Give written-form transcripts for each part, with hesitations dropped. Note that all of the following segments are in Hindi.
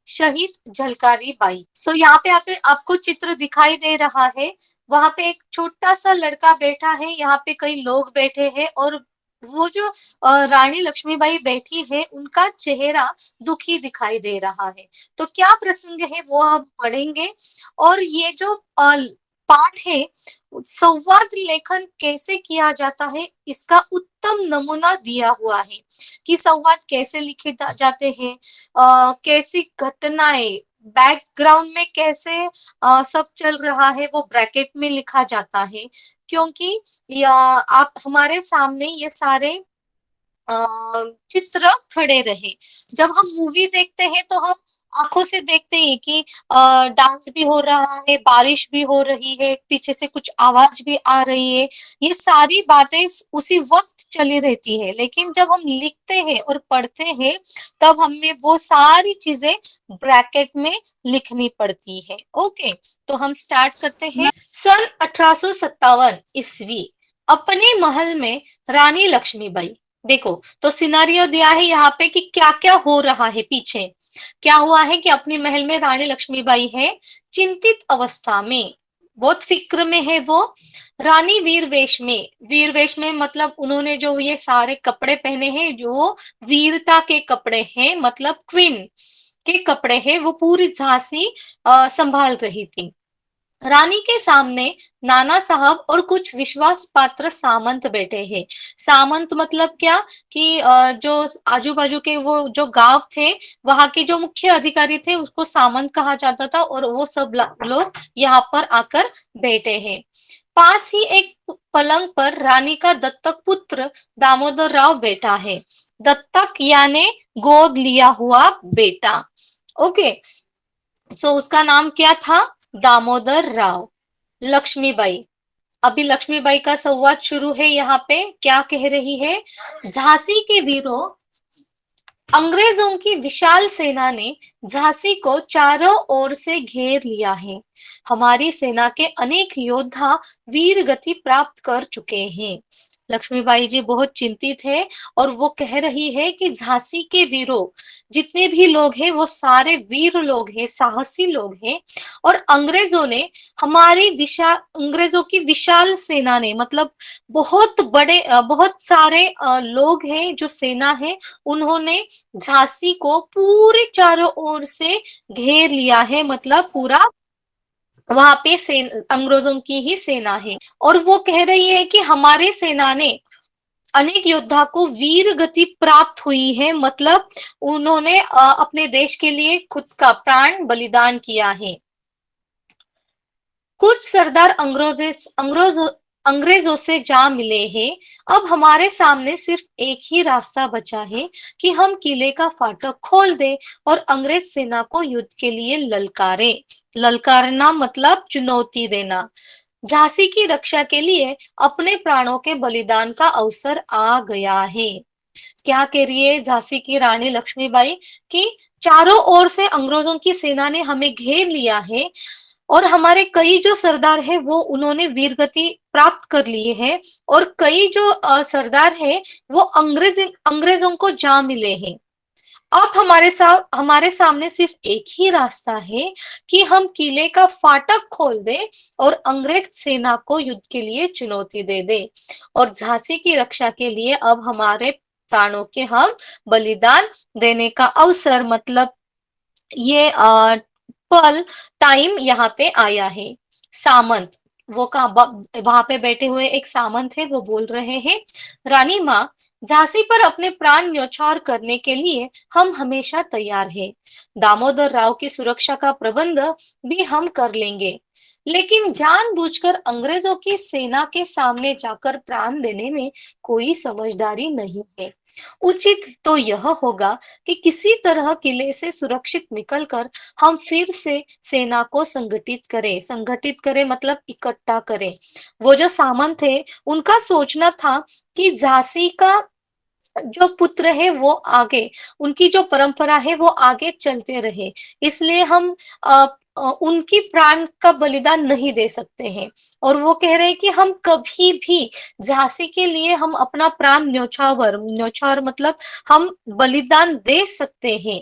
शहीद झलकारी बाई। तो यहाँ पे आपको चित्र दिखाई दे रहा है। वहां पे एक छोटा सा लड़का बैठा है, यहाँ पे कई लोग बैठे हैं और वो जो रानी लक्ष्मीबाई बैठी है उनका चेहरा दुखी दिखाई दे रहा है। तो क्या प्रसंग है वो हम पढ़ेंगे। और ये जो पाठ है, संवाद लेखन कैसे किया जाता है इसका उत्तम नमूना दिया हुआ है कि संवाद कैसे लिखे जाते हैं, कैसी घटनाएं बैकग्राउंड में कैसे सब चल रहा है वो ब्रैकेट में लिखा जाता है। क्योंकि या आप हमारे सामने ये सारे चित्र खड़े रहे। जब हम मूवी देखते हैं तो हम आंखों से देखते हैं कि डांस भी हो रहा है, बारिश भी हो रही है, पीछे से कुछ आवाज भी आ रही है, ये सारी बातें उसी वक्त चली रहती है। लेकिन जब हम लिखते हैं और पढ़ते हैं तब हमें वो सारी चीजें ब्रैकेट में लिखनी पड़ती है। ओके, तो हम स्टार्ट करते हैं। सन 1857 ईस्वी, अपने महल में रानी लक्ष्मीबाई। देखो, तो सिनारियो दिया है यहाँ पे कि क्या क्या हो रहा है पीछे। क्या हुआ है कि अपनी महल में रानी लक्ष्मीबाई है, चिंतित अवस्था में, बहुत फिक्र में है वो। रानी वीरवेश में, वीरवेश में मतलब उन्होंने जो ये सारे कपड़े पहने हैं जो वीरता के कपड़े हैं, मतलब क्वीन के कपड़े हैं, वो पूरी झांसी संभाल रही थी। रानी के सामने नाना साहब और कुछ विश्वास पात्र सामंत बैठे हैं। सामंत मतलब क्या कि जो आजू बाजू के वो जो गांव थे, वहां के जो मुख्य अधिकारी थे उसको सामंत कहा जाता था और वो सब लोग यहाँ पर आकर बैठे हैं। पास ही एक पलंग पर रानी का दत्तक पुत्र दामोदर राव बैठा है। दत्तक यानी गोद लिया हुआ बेटा। ओके, तो उसका नाम क्या था? दामोदर राव। लक्ष्मीबाई, अभी लक्ष्मीबाई का संवाद शुरू है। यहाँ पे क्या कह रही है? झांसी के वीरों, अंग्रेजों की विशाल सेना ने झांसी को चारों ओर से घेर लिया है। हमारी सेना के अनेक योद्धा वीर गति प्राप्त कर चुके हैं। लक्ष्मीबाई जी बहुत चिंतित है और वो कह रही है कि झांसी के वीरों, जितने भी लोग हैं वो सारे वीर लोग हैं, साहसी लोग हैं। और अंग्रेजों ने हमारी विशाल, अंग्रेजों की विशाल सेना ने, मतलब बहुत बड़े बहुत सारे लोग हैं जो सेना है, उन्होंने झांसी को पूरे चारों ओर से घेर लिया है। मतलब पूरा वहां पे अंग्रेजों की ही सेना है। और वो कह रही है कि हमारे सेना ने अनेक योद्धा को वीर गति प्राप्त हुई है, मतलब उन्होंने अपने देश के लिए खुद का प्राण बलिदान किया है। कुछ सरदार अंग्रेजों से जा मिले हैं। अब हमारे सामने सिर्फ एक ही रास्ता बचा है कि हम किले का फाटक खोल दें और अंग्रेज सेना को युद्ध के लिए ललकारें। ललकारना मतलब चुनौती देना। झांसी की रक्षा के लिए अपने प्राणों के बलिदान का अवसर आ गया है। क्या कह रही है झांसी की रानी लक्ष्मीबाई कि चारों ओर से अंग्रेजों की सेना ने हमें घेर लिया है और हमारे कई जो सरदार हैं वो उन्होंने वीरगति प्राप्त कर लिए हैं और कई जो सरदार हैं वो अंग्रेजों को जा मिले हैं। अब हमारे सामने सिर्फ एक ही रास्ता है कि हम किले का फाटक खोल दें और अंग्रेज सेना को युद्ध के लिए चुनौती दे दें और झांसी की रक्षा के लिए अब हमारे प्राणों के हम बलिदान देने का अवसर, मतलब ये पल, टाइम यहाँ पे आया है। सामंत, वो कहा वहां पे बैठे हुए एक सामंत है, वो बोल रहे हैं, रानी माँ, झांसी पर अपने प्राण न्यौछावर करने के लिए हम हमेशा तैयार हैं। दामोदर राव की सुरक्षा का प्रबंध भी हम कर लेंगे, लेकिन जानबूझकर अंग्रेजों की सेना के सामने जाकर प्राण देने में कोई समझदारी नहीं है। उचित तो यह होगा कि किसी तरह किले से सुरक्षित निकलकर हम फिर से सेना को संगठित करें मतलब इकट्ठा करें। वो जो सामंत थे उनका सोचना था कि झांसी का जो पुत्र है वो आगे, उनकी जो परंपरा है वो आगे चलते रहे, इसलिए हम उनकी प्राण का बलिदान नहीं दे सकते हैं। और वो कह रहे हैं कि हम कभी भी झांसी के लिए हम अपना प्राण न्यौछावर न्यौछावर मतलब हम बलिदान दे सकते हैं,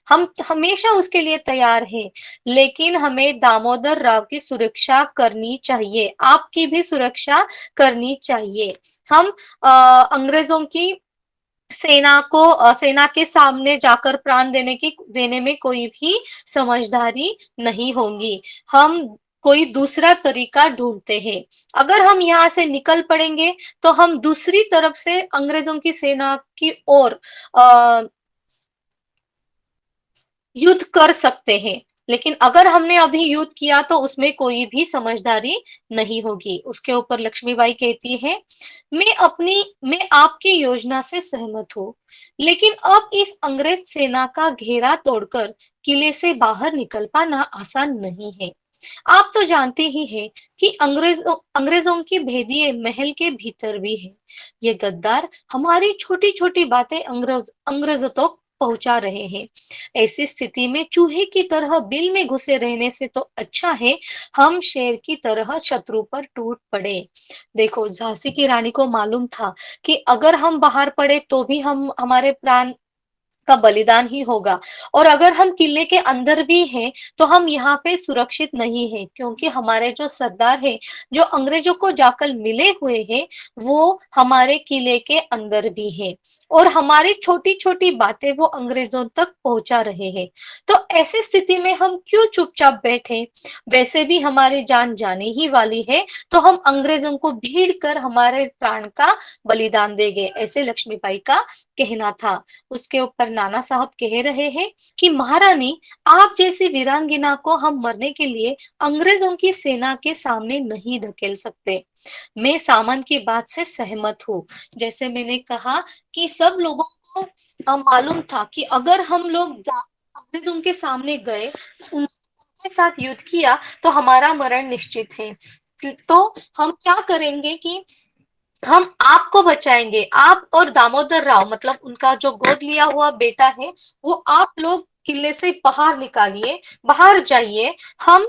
हम हमेशा उसके लिए तैयार हैं, लेकिन हमें दामोदर राव की सुरक्षा करनी चाहिए, आपकी भी सुरक्षा करनी चाहिए। हम अंग्रेजों की सेना के सामने जाकर प्राण देने में कोई भी समझदारी नहीं होगी। हम कोई दूसरा तरीका ढूंढते हैं। अगर हम यहाँ से निकल पड़ेंगे तो हम दूसरी तरफ से अंग्रेजों की सेना की ओर अ, युद्ध कर सकते हैं, लेकिन अगर हमने अभी युद्ध किया तो उसमें कोई भी समझदारी नहीं होगी। उसके ऊपर लक्ष्मीबाई कहती है, मैं आपकी योजना से सहमत हूँ, लेकिन अब इस अंग्रेज सेना का घेरा तोड़कर किले से बाहर निकल पाना आसान नहीं है। आप तो जानते ही हैं कि अंग्रेजों की भेदिए महल के भीतर भी है। ये गद्दार हमारी छोटी छोटी बातें अंग्रेजों तक पहुंचा रहे हैं। ऐसी स्थिति में चूहे की तरह बिल में घुसे रहने से तो अच्छा है हम शेर की तरह शत्रु पर टूट पड़े। देखो, झांसी की रानी को मालूम था कि अगर हम बाहर पड़े तो भी हम हमारे प्राण का बलिदान ही होगा, और अगर हम किले के अंदर भी हैं तो हम यहाँ पे सुरक्षित नहीं हैं, क्योंकि हमारे जो सरदार हैं, जो अंग्रेजों को जाकर मिले हुए हैं, वो हमारे किले के अंदर भी हैं, और हमारी छोटी छोटी बातें वो अंग्रेजों तक पहुंचा रहे हैं। तो ऐसी स्थिति में हम क्यों चुपचाप बैठे? वैसे भी हमारी जान जाने ही वाली है, तो हम अंग्रेजों को भीड़ कर हमारे प्राण का बलिदान देंगे, ऐसे लक्ष्मीबाई का कहना था। उसके ऊपर नाना साहब कह रहे हैं कि महारानी, आप जैसी वीरांगना को हम मरने के लिए अंग्रेजों की सेना के सामने नहीं धकेल सकते। मैं सामंत की बात से सहमत हूँ। जैसे मैंने कहा कि सब लोगों को मालूम था कि अगर हम लोग अंग्रेजों के सामने गए, उनके साथ युद्ध किया, तो हमारा मरण निश्चित है। तो हम क्या करेंगे कि हम आपको बचाएंगे, आप और दामोदर राव, मतलब उनका जो गोद लिया हुआ बेटा है, वो आप लोग किले से बाहर निकालिए, बाहर जाइए। हम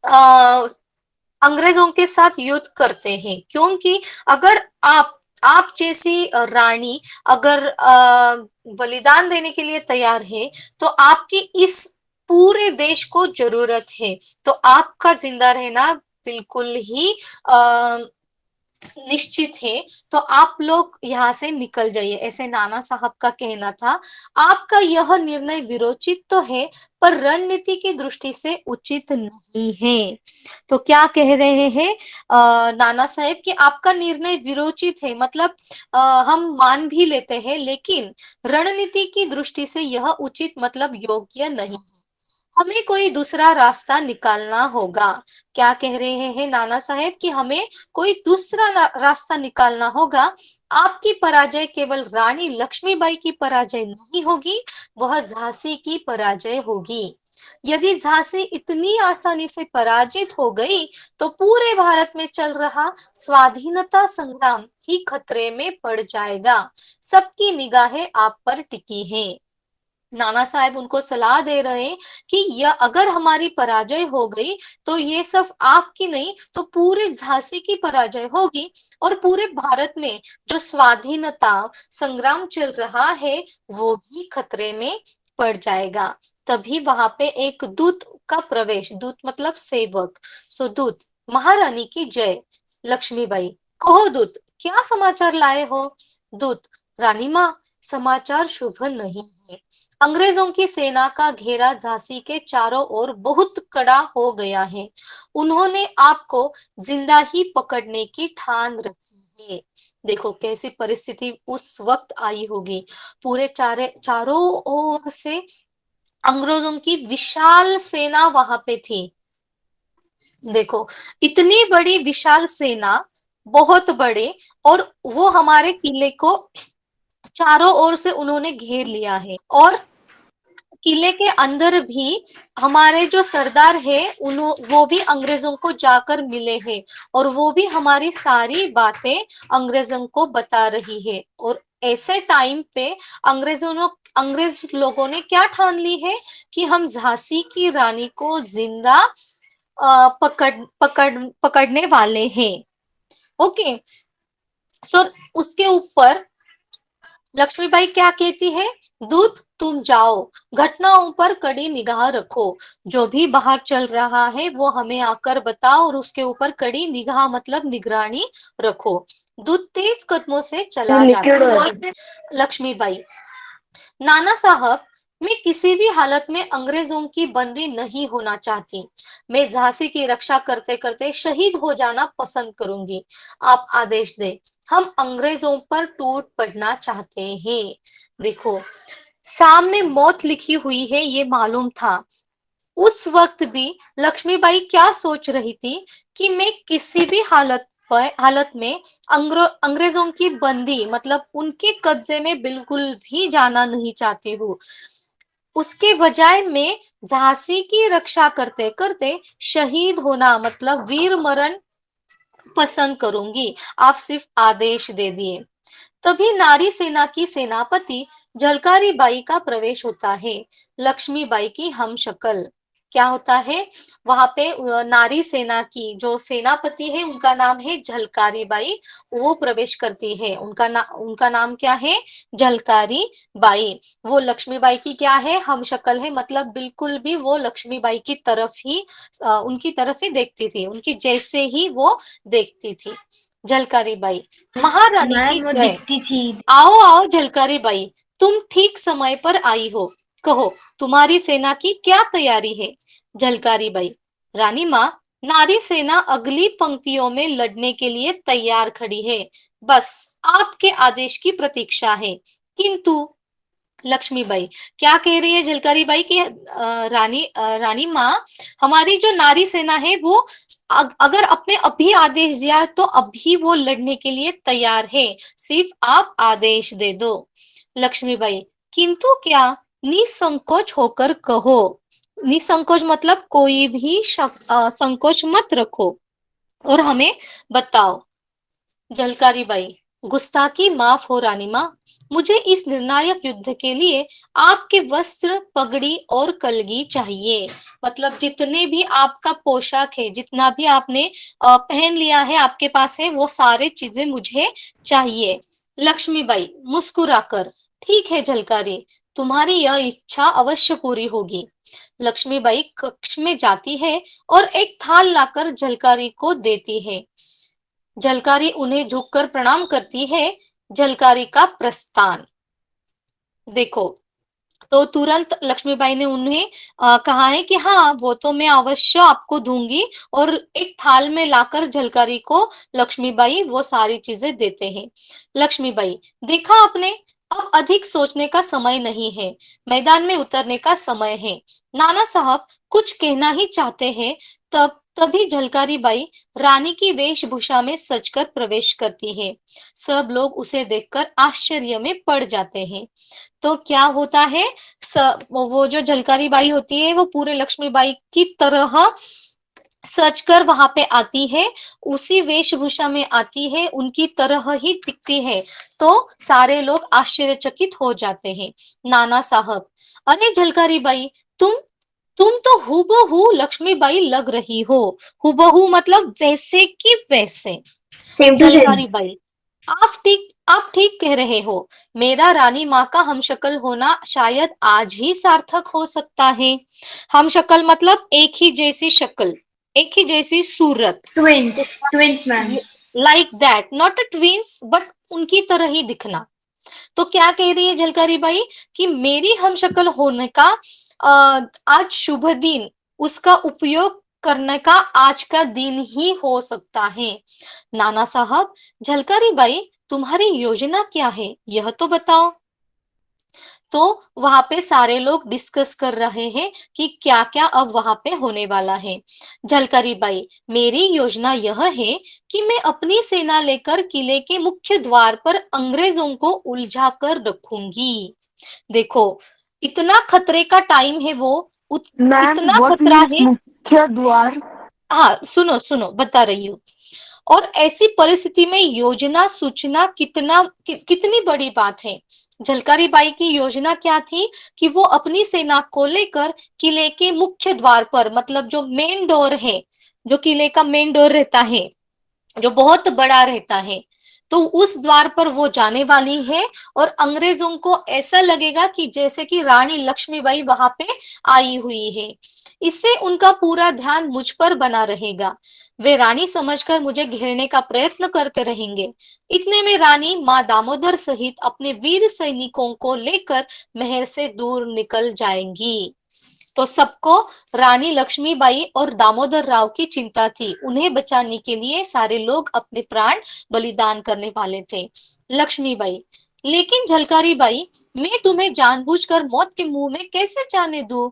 आ, अंग्रेजों के साथ युद्ध करते हैं, क्योंकि अगर आप जैसी रानी अगर बलिदान देने के लिए तैयार है, तो आपकी इस पूरे देश को जरूरत है। तो आपका जिंदा रहना बिल्कुल ही आ, निश्चित है। तो आप लोग यहाँ से निकल जाइए, ऐसे नाना साहब का कहना था। आपका यह निर्णय विरोचित तो है, पर रणनीति की दृष्टि से उचित नहीं है। तो क्या कह रहे हैं नाना साहब कि आपका निर्णय विरोचित है, मतलब हम मान भी लेते हैं, लेकिन रणनीति की दृष्टि से यह उचित मतलब योग्य नहीं, हमें कोई दूसरा रास्ता निकालना होगा। क्या कह रहे हैं नाना साहेब कि हमें कोई दूसरा रास्ता निकालना होगा। आपकी पराजय केवल रानी लक्ष्मीबाई की पराजय नहीं होगी, वह झांसी की पराजय होगी। यदि झांसी इतनी आसानी से पराजित हो गई, तो पूरे भारत में चल रहा स्वाधीनता संग्राम ही खतरे में पड़ जाएगा। सबकी निगाहें आप पर टिकी हैं। नाना साहब उनको सलाह दे रहे हैं कि यह अगर हमारी पराजय हो गई, तो ये सब आपकी नहीं, तो पूरे झांसी की पराजय होगी, और पूरे भारत में जो स्वाधीनता संग्राम चल रहा है वो भी खतरे में पड़ जाएगा। तभी वहां पे एक दूत का प्रवेश, दूत मतलब सेवक, सो दूत, महारानी की जय। लक्ष्मीबाई, कहो दूत, क्या समाचार लाए हो? दूत, रानी माँ, समाचार शुभ नहीं है। अंग्रेजों की सेना का घेरा झांसी के चारों ओर बहुत कड़ा हो गया है। उन्होंने आपको जिंदा ही पकड़ने की ठान रखी है। देखो कैसी परिस्थिति उस वक्त आई होगी। पूरे चारों ओर से अंग्रेजों की विशाल सेना वहां पे थी। देखो, इतनी बड़ी विशाल सेना, बहुत बड़े, और वो हमारे किले को चारों ओर से उन्होंने घेर लिया है। और किले के अंदर भी हमारे जो सरदार है, वो भी अंग्रेजों को जाकर मिले हैं, और वो भी हमारी सारी बातें अंग्रेजों को बता रही है। और ऐसे टाइम पे अंग्रेज लोगों ने क्या ठान ली है कि हम झांसी की रानी को जिंदा पकड़ने वाले हैं। ओके, तो उसके ऊपर लक्ष्मीबाई क्या कहती है? दूत, तुम जाओ, घटनाओं पर कड़ी निगाह रखो, जो भी बाहर चल रहा है वो हमें आकर बताओ और उसके ऊपर कड़ी निगाह मतलब निगरानी रखो। दूत तेज कदमों से चला जाता। लक्ष्मीबाई, नाना साहब, मैं किसी भी हालत में अंग्रेजों की बंदी नहीं होना चाहती। मैं झांसी की रक्षा करते करते शहीद हो जाना पसंद करूंगी। आप आदेश दें। हम अंग्रेजों पर टूट पड़ना चाहते हैं। देखो, सामने मौत लिखी हुई है ये मालूम था। उस वक्त भी लक्ष्मीबाई क्या सोच रही थी कि मैं किसी भी हालत में अंग्रेजों की बंदी मतलब उनके कब्जे में बिल्कुल भी जाना नहीं चाहती हूँ। उसके बजाय मैं झांसी की रक्षा करते करते शहीद होना मतलब वीर मरण पसंद करूंगी। आप सिर्फ आदेश दे दिए। तभी नारी सेना की सेनापति झलकारी बाई का प्रवेश होता है। लक्ष्मीबाई की हमशक्ल क्या होता है वहां पे नारी सेना की जो सेनापति है उनका नाम है झलकारी बाई। वो प्रवेश करती है। उनका नाम क्या है? झलकारी बाई। वो लक्ष्मीबाई की क्या है? हमशक्ल है मतलब बिल्कुल भी वो लक्ष्मीबाई की तरफ ही उनकी तरफ ही देखती थी, उनकी जैसे ही वो देखती थी। झलकारी बाई महारानी की मैम वो जय। दिखती थी। आओ आओ झलकारी बाई, तुम ठीक समय पर आई हो। कहो, तुम्हारी सेना की क्या तैयारी है? झलकारी बाई, रानी माँ, नारी सेना अगली पंक्तियों में लड़ने के लिए तैयार खड़ी है। बस आपके आदेश की प्रतीक्षा है। किंतु लक्ष्मीबाई क्या कह रही है झलकारी बाई कि रानी माँ, हमारी जो नारी सेना है वो अगर अपने अभी आदेश दिया तो अभी वो लड़ने के लिए तैयार है। सिर्फ आप आदेश दे दो। लक्ष्मीबाई, किंतु क्या? निसंकोच होकर कहो। निसंकोच मतलब कोई भी संकोच मत रखो और हमें बताओ। झलकारी बाई, गुस्ताखी माफ हो रानी माँ। मुझे इस निर्णायक युद्ध के लिए आपके वस्त्र, पगड़ी और कलगी चाहिए। मतलब जितने भी आपका पोशाक है, जितना भी आपने पहन लिया है, आपके पास है, वो सारे चीजें मुझे चाहिए। लक्ष्मीबाई मुस्कुराकर, ठीक है झलकारी, तुम्हारी यह इच्छा अवश्य पूरी होगी। लक्ष्मीबाई कक्ष में जाती है और एक थाल लाकर झलकारी को देती है। झलकारी उन्हें झुककर प्रणाम करती है। झलकारी का प्रस्थान देखो, तो तुरंत लक्ष्मीबाई ने उन्हें कहा है कि हाँ वो तो मैं अवश्य आपको दूंगी और एक थाल में लाकर झलकारी को लक्ष्मीबाई वो सारी चीजें देते हैं। लक्ष्मीबाई, देखा आपने, अब अधिक सोचने का समय नहीं है, मैदान में उतरने का समय है। नाना साहब कुछ कहना ही चाहते हैं, तभी झलकारी बाई रानी की वेशभूषा में सजकर प्रवेश करती है। सब लोग उसे देखकर आश्चर्य में पड़ जाते हैं। तो क्या होता है, वो जो झलकारी बाई होती है वो पूरे लक्ष्मीबाई की तरह सच कर वहां पे आती है, उसी वेशभूषा में आती है, उनकी तरह ही दिखती है। तो सारे लोग आश्चर्यचकित हो जाते हैं। नाना साहब, अरे झलकारी बाई, तुम तो हूबहू लक्ष्मीबाई लग रही हो। हूबहू मतलब वैसे की वैसे। Same to same. Jhalkari Bai, आप ठीक कह रहे हो। मेरा रानी माँ का हमशक्ल होना शायद आज ही सार्थक हो सकता है। हमशक्ल मतलब एक ही जैसी शक्ल, एक ही जैसी सूरत। Twins. Twins ma'am. Like that, not a twins but उनकी तरह ही दिखना। तो क्या कह रही है झलकारी बाई कि मेरी हमशक्ल होने का आज शुभ दिन, उसका उपयोग करने का आज का दिन ही हो सकता है। नाना साहब, झलकारी बाई, तुम्हारी योजना क्या है यह तो बताओ। तो वहां पे सारे लोग डिस्कस कर रहे हैं कि क्या क्या अब वहां पे होने वाला है। झलकारी बाई, मेरी योजना यह है कि मैं अपनी सेना लेकर किले के मुख्य द्वार पर अंग्रेजों को उलझा कर रखूंगी। देखो, इतना खतरे का टाइम है वो, मैम इतना व्हाट खतरा मीन्स है। मुख्य द्वार? हाँ सुनो सुनो बता रही हूँ। और ऐसी परिस्थिति में योजना सूचना कितनी बड़ी बात है। झलकारी बाई की योजना क्या थी कि वो अपनी सेना को लेकर किले के मुख्य द्वार पर मतलब जो मेन डोर है, जो किले का मेन डोर रहता है, जो बहुत बड़ा रहता है, तो उस द्वार पर वो जाने वाली है और अंग्रेजों को ऐसा लगेगा कि जैसे कि रानी लक्ष्मीबाई वहां पे आई हुई है। इससे उनका पूरा ध्यान मुझ पर बना रहेगा। वे रानी समझकर मुझे घेरने का प्रयत्न करते रहेंगे। इतने में रानी माँ दामोदर सहित अपने वीर सैनिकों को लेकर महल से दूर निकल जाएंगी। तो सबको रानी लक्ष्मीबाई और दामोदर राव की चिंता थी। उन्हें बचाने के लिए सारे लोग अपने प्राण बलिदान करने वाले थे। लक्ष्मीबाई, लेकिन झलकारी बाई, मैं तुम्हें जानबूझकर मौत के मुंह में कैसे जाने दूं?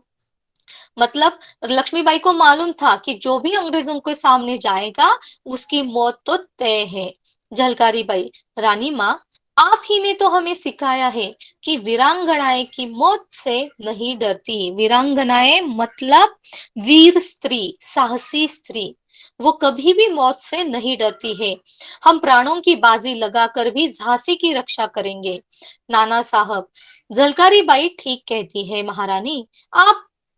मतलब लक्ष्मीबाई को मालूम था कि जो भी अंग्रेजों के सामने जाएगा उसकी मौत तो तय है। झलकारी बाई, रानी माँ, आप ही ने तो हमें सिखाया है कि वीरांगनाएं की मौत से नहीं डरती। वीरांगनाएं मतलब वीर स्त्री, साहसी स्त्री। वो कभी भी मौत से नहीं डरती है। हम प्राणों की बाजी लगाकर भी झांसी की रक्षा करेंगे। नाना साहब, झलकारी बाई ठीक कहती है महारानी।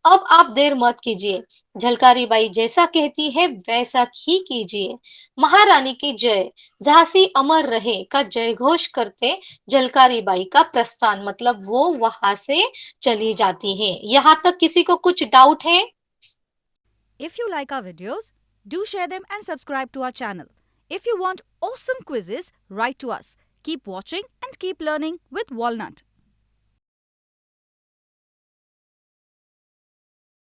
अब आप देर मत कीजिए। झलकारी बाई जैसा कहती है वैसा ही कीजिए। महारानी की जय, झांसी अमर रहे का जय घोष करते झलकारी बाई का प्रस्थान, मतलब वो वहां से चली जाती है। यहाँ तक किसी को कुछ डाउट है? If you like our videos, do share them and subscribe to our channel. If you want awesome quizzes, write to us. Keep watching and keep learning with Walnut.